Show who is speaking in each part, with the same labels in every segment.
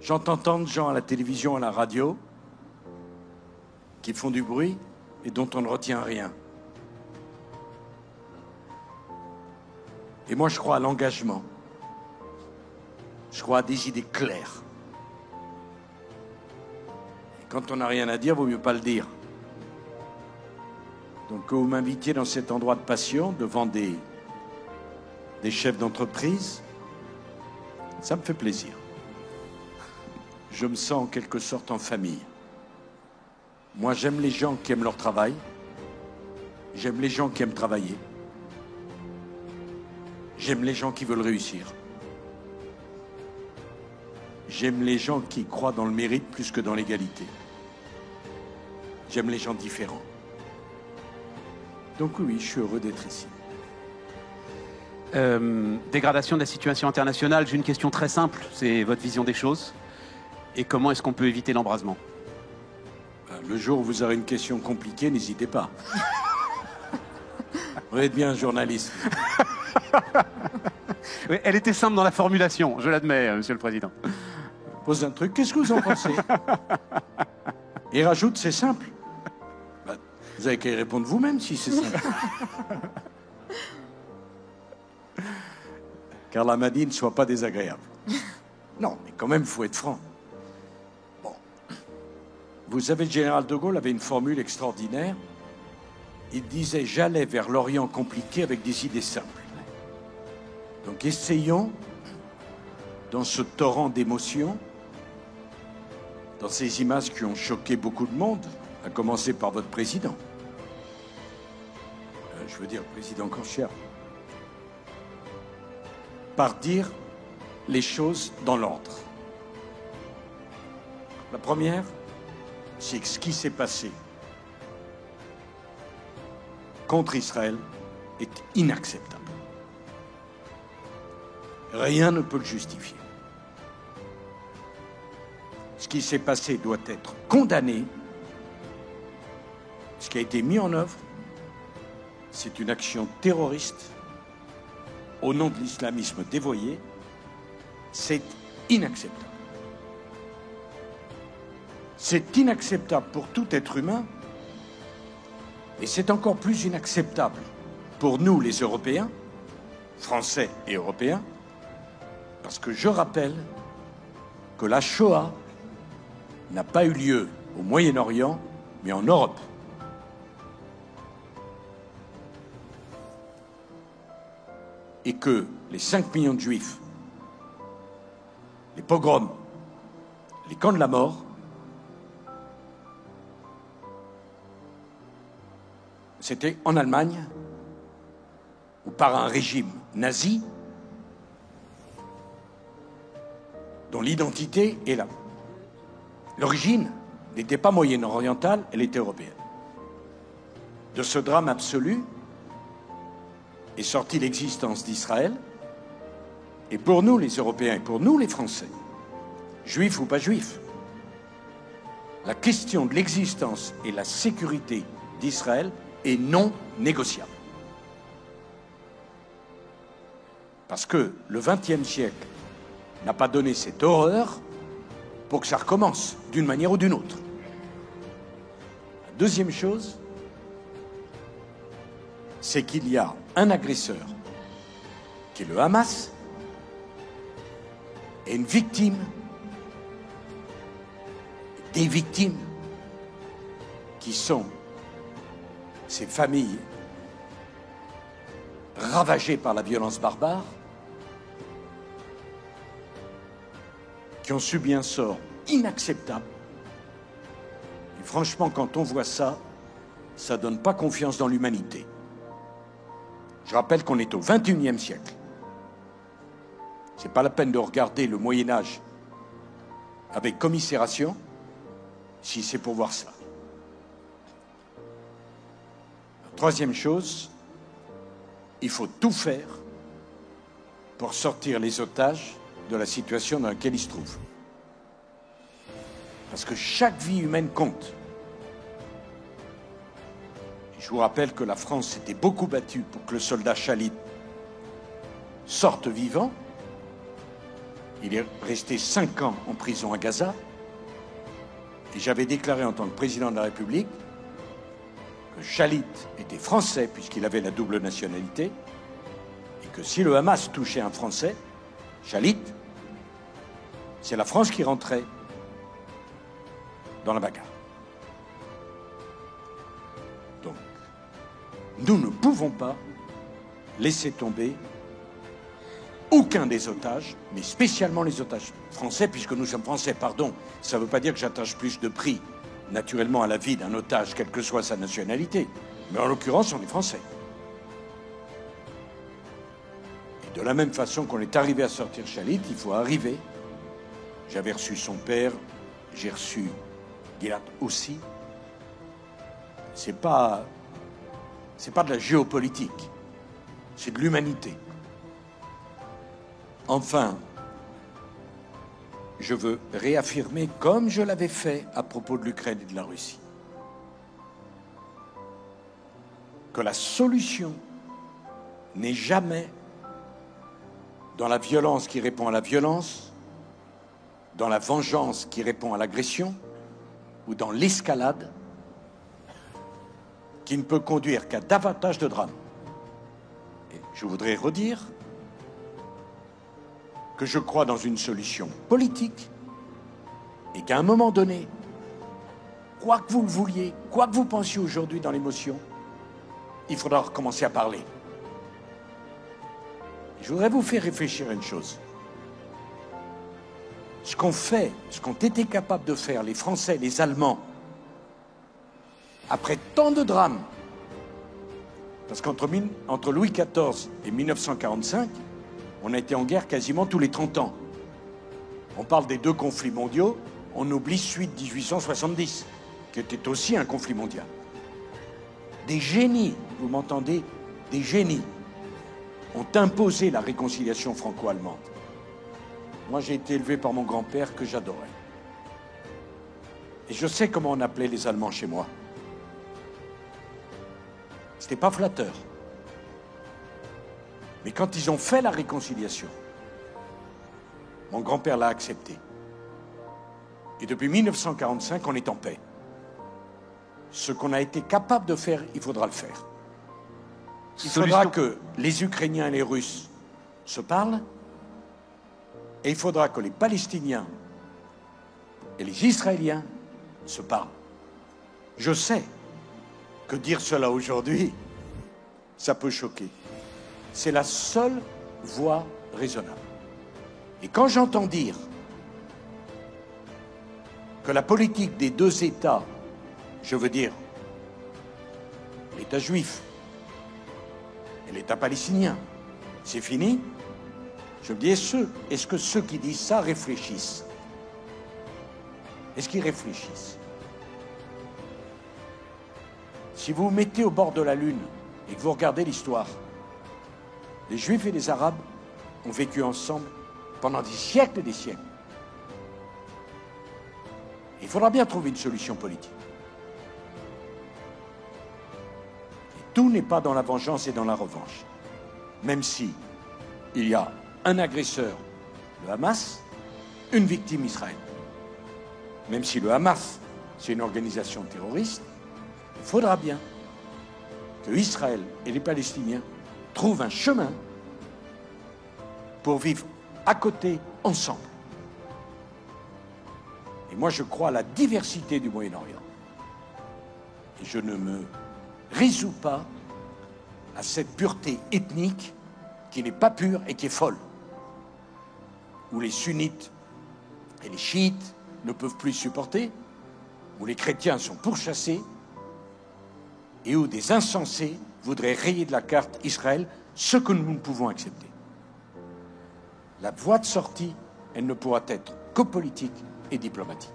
Speaker 1: J'entends tant de gens à la télévision, à la radio, qui font du bruit et dont on ne retient rien. Et moi, je crois à l'engagement. Je crois à des idées claires. Et quand on n'a rien à dire, il vaut mieux pas le dire. Donc, que vous m'invitiez dans cet endroit de passion, devant des chefs d'entreprise, ça me fait plaisir. Je me sens en quelque sorte en famille. Moi, j'aime les gens qui aiment leur travail. J'aime les gens qui aiment travailler. J'aime les gens qui veulent réussir. J'aime les gens qui croient dans le mérite plus que dans l'égalité. J'aime les gens différents. Donc oui, je suis heureux d'être ici.
Speaker 2: Dégradation de la situation internationale, j'ai une question très simple, c'est votre vision des choses. Et comment est-ce qu'on peut éviter l'embrasement?
Speaker 1: Le jour où vous aurez une question compliquée, n'hésitez pas. Vous êtes bien un journaliste.
Speaker 2: Oui, elle était simple dans la formulation, je l'admets, Monsieur le Président.
Speaker 1: Pose un truc, qu'est-ce que vous en pensez? Et rajoute, c'est simple. Vous avez qu'à y répondre vous-même si c'est simple. Car la m'a dit, ne soit pas désagréable. Non, mais quand même, il faut être franc. Bon. Vous savez, le général de Gaulle avait une formule extraordinaire. Il disait, j'allais vers l'Orient compliqué avec des idées simples. Donc essayons, dans ce torrent d'émotions, dans ces images qui ont choqué beaucoup de monde, à commencer par votre président. Je veux dire, le président Cancher. Par dire les choses dans l'ordre. La première, c'est que ce qui s'est passé contre Israël est inacceptable. Rien ne peut le justifier. Ce qui s'est passé doit être condamné. Ce qui a été mis en œuvre, c'est une action terroriste au nom de l'islamisme dévoyé. C'est inacceptable. C'est inacceptable pour tout être humain, et c'est encore plus inacceptable pour nous, les Européens, Français et Européens, parce que je rappelle que la Shoah n'a pas eu lieu au Moyen-Orient, mais en Europe. Et que les 5 millions de Juifs, les pogroms, les camps de la mort, c'était en Allemagne, ou par un régime nazi, dont l'identité est là. L'origine n'était pas moyen-orientale, elle était européenne. De ce drame absolu est sortie l'existence d'Israël, et pour nous les Européens, et pour nous les Français, juifs ou pas juifs, la question de l'existence et la sécurité d'Israël est non négociable. Parce que le XXe siècle n'a pas donné cette horreur pour que ça recommence, d'une manière ou d'une autre. La deuxième chose, c'est qu'il y a un agresseur, qui est le Hamas, et une victime, des victimes, qui sont ces familles ravagées par la violence barbare, qui ont subi un sort inacceptable. Et franchement, quand on voit ça, ça donne pas confiance dans l'humanité. Je rappelle qu'on est au XXIe siècle. C'est pas la peine de regarder le Moyen-Âge avec commisération si c'est pour voir ça. La troisième chose, il faut tout faire pour sortir les otages de la situation dans laquelle ils se trouvent. Parce que chaque vie humaine compte. Je vous rappelle que la France s'était beaucoup battue pour que le soldat Shalit sorte vivant. Il est resté 5 ans en prison à Gaza. Et j'avais déclaré en tant que président de la République que Shalit était français puisqu'il avait la double nationalité et que si le Hamas touchait un Français, Shalit, c'est la France qui rentrait dans la bagarre. Donc, nous ne pouvons pas laisser tomber aucun des otages, mais spécialement les otages français, puisque nous sommes français, pardon. Ça ne veut pas dire que j'attache plus de prix, naturellement, à la vie d'un otage, quelle que soit sa nationalité. Mais en l'occurrence, on est français. Et de la même façon qu'on est arrivé à sortir Shalit, il faut arriver. J'avais reçu son père, j'ai reçu Gilad aussi. C'est pas de la géopolitique, c'est de l'humanité. Enfin, je veux réaffirmer, comme je l'avais fait à propos de l'Ukraine et de la Russie, que la solution n'est jamais dans la violence qui répond à la violence, dans la vengeance qui répond à l'agression, ou dans l'escalade qui ne peut conduire qu'à davantage de drames. Et je voudrais redire que je crois dans une solution politique et qu'à un moment donné, quoi que vous le vouliez, quoi que vous pensiez aujourd'hui dans l'émotion, il faudra recommencer à parler. Je voudrais vous faire réfléchir à une chose. Ce qu'ont fait, ce qu'ont été capables de faire les Français, les Allemands, après tant de drames, parce qu'entre Louis XIV et 1945, on a été en guerre quasiment tous les 30 ans. On parle des 2 conflits mondiaux, on oublie celui de 1870, qui était aussi un conflit mondial. Des génies, vous m'entendez, des génies ont imposé la réconciliation franco-allemande. Moi, j'ai été élevé par mon grand-père que j'adorais. Et je sais comment on appelait les Allemands chez moi. C'était pas flatteur. Mais quand ils ont fait la réconciliation, mon grand-père l'a accepté. Et depuis 1945, on est en paix. Ce qu'on a été capable de faire, il faudra le faire. Il faudra que les Ukrainiens et les Russes se parlent, et il faudra que les Palestiniens et les Israéliens se parlent. Je sais que dire cela aujourd'hui, ça peut choquer. C'est la seule voie raisonnable. Et quand j'entends dire que la politique des 2 États, je veux dire l'État juif et l'État palestinien, c'est fini, je me dis, est-ce que ceux qui disent ça réfléchissent? Est-ce qu'ils réfléchissent? Si vous vous mettez au bord de la Lune et que vous regardez l'histoire, les Juifs et les Arabes ont vécu ensemble pendant des siècles et des siècles. Il faudra bien trouver une solution politique. Et tout n'est pas dans la vengeance et dans la revanche. Même si il y a un agresseur, le Hamas, une victime, Israël. Même si le Hamas, c'est une organisation terroriste, il faudra bien que Israël et les Palestiniens trouvent un chemin pour vivre à côté, ensemble. Et moi, je crois à la diversité du Moyen-Orient. Et je ne me résous pas à cette pureté ethnique qui n'est pas pure et qui est folle, où les sunnites et les chiites ne peuvent plus supporter, où les chrétiens sont pourchassés, et où des insensés voudraient rayer de la carte Israël, ce que nous ne pouvons accepter. La voie de sortie, elle ne pourra être que politique et diplomatique.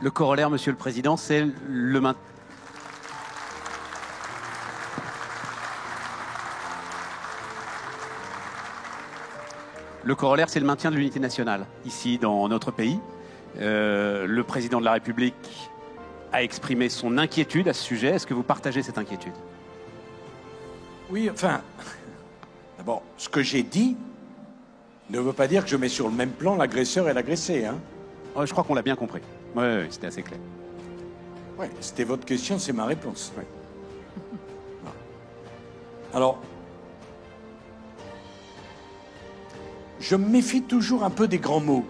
Speaker 2: Le corollaire, Monsieur le Président, c'est le maintien. Le corollaire, c'est le maintien de l'unité nationale, ici, dans notre pays. Le président de la République a exprimé son inquiétude à ce sujet. Est-ce que vous partagez cette inquiétude?
Speaker 1: Oui, enfin, d'abord, ce que j'ai dit ne veut pas dire que je mets sur le même plan l'agresseur et l'agressé. Hein.
Speaker 2: Ouais, je crois qu'on l'a bien compris. Oui, c'était assez clair.
Speaker 1: Ouais, c'était votre question, c'est ma réponse. Ouais. Alors, je me méfie toujours un peu des grands mots.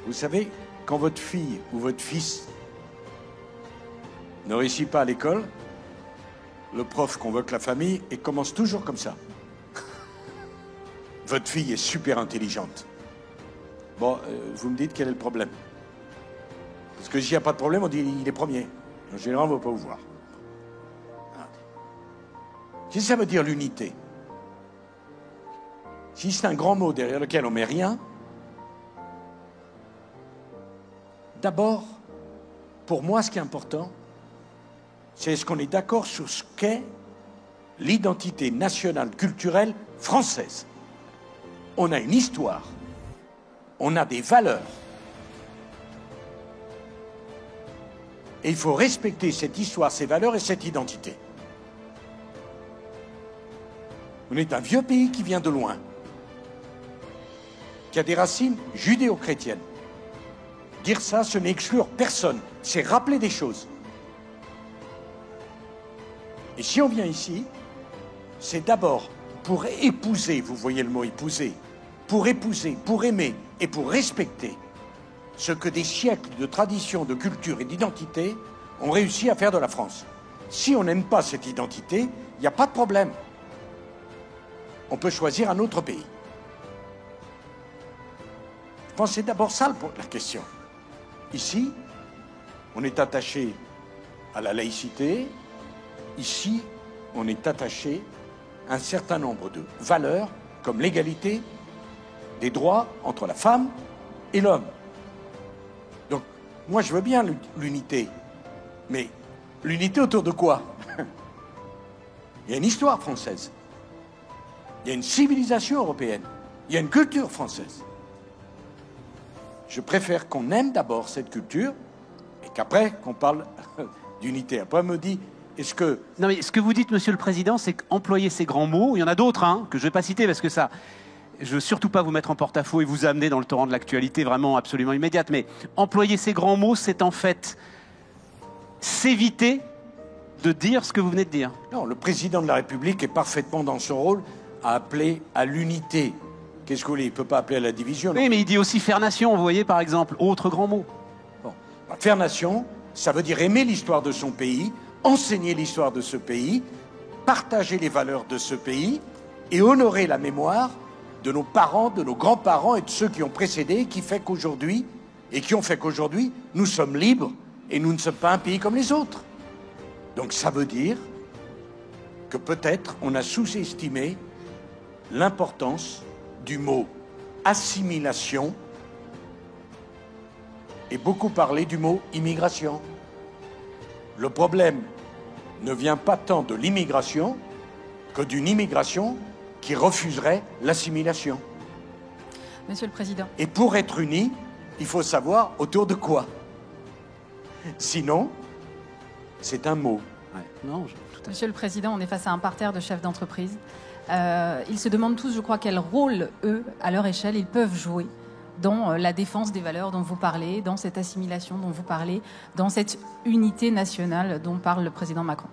Speaker 1: Vous savez, quand votre fille ou votre fils ne réussit pas à l'école, le prof convoque la famille et commence toujours comme ça. Votre fille est super intelligente. Bon, vous me dites quel est le problème. Parce que s'il n'y a pas de problème, on dit il est premier. En général, on ne va pas vous voir. Si ça veut dire l'unité, si c'est un grand mot derrière lequel on ne met rien, d'abord, pour moi, ce qui est important, c'est est-ce qu'on est d'accord sur ce qu'est l'identité nationale culturelle française. On a une histoire, on a des valeurs. Et il faut respecter cette histoire, ces valeurs et cette identité. On est un vieux pays qui vient de loin, qui a des racines judéo-chrétiennes. Dire ça, ce n'est exclure personne, c'est rappeler des choses. Et si on vient ici, c'est d'abord pour épouser, vous voyez le mot épouser, pour aimer et pour respecter ce que des siècles de tradition, de culture et d'identité ont réussi à faire de la France. Si on n'aime pas cette identité, il n'y a pas de problème. On peut choisir un autre pays. Je pense que c'est d'abord ça la question. Ici, on est attaché à la laïcité. Ici, on est attaché à un certain nombre de valeurs, comme l'égalité des droits entre la femme et l'homme. Donc, moi, je veux bien l'unité. Mais l'unité autour de quoi? Il y a une histoire française. Il y a une civilisation européenne. Il y a une culture française. Je préfère qu'on aime d'abord cette culture et qu'après, qu'on parle d'unité. Après, on me dit, est-ce que...
Speaker 2: Non, mais ce que vous dites, Monsieur le Président, c'est qu'employer ces grands mots, il y en a d'autres, hein, que je ne vais pas citer parce que ça... Je ne veux surtout pas vous mettre en porte-à-faux et vous amener dans le torrent de l'actualité vraiment absolument immédiate, mais employer ces grands mots, c'est en fait s'éviter de dire ce que vous venez de dire.
Speaker 1: Non, le président de la République est parfaitement dans son rôle à appeler à l'unité. Qu'est-ce que vous voulez? Il ne peut pas appeler à la division. Non.
Speaker 2: Oui, mais il dit aussi faire nation, vous voyez, par exemple, autre grand mot.
Speaker 1: Bon. Faire nation, ça veut dire aimer l'histoire de son pays, enseigner l'histoire de ce pays, partager les valeurs de ce pays et honorer la mémoire de nos parents, de nos grands-parents et de ceux qui ont précédé, qui fait qu'aujourd'hui, et qui ont fait qu'aujourd'hui, nous sommes libres et nous ne sommes pas un pays comme les autres. Donc ça veut dire que peut-être on a sous-estimé l'importance du mot assimilation et beaucoup parlé du mot immigration. Le problème ne vient pas tant de l'immigration que d'une immigration qui refuserait l'assimilation.
Speaker 3: Monsieur le Président.
Speaker 1: Et pour être unis, il faut savoir autour de quoi. Sinon, c'est un mot.
Speaker 2: Ouais. Non,
Speaker 3: Monsieur le Président, on est face à un parterre de chefs d'entreprise. Ils se demandent tous, je crois, quel rôle, eux, à leur échelle, ils peuvent jouer dans la défense des valeurs dont vous parlez, dans cette assimilation dont vous parlez, dans cette unité nationale dont parle le président Macron.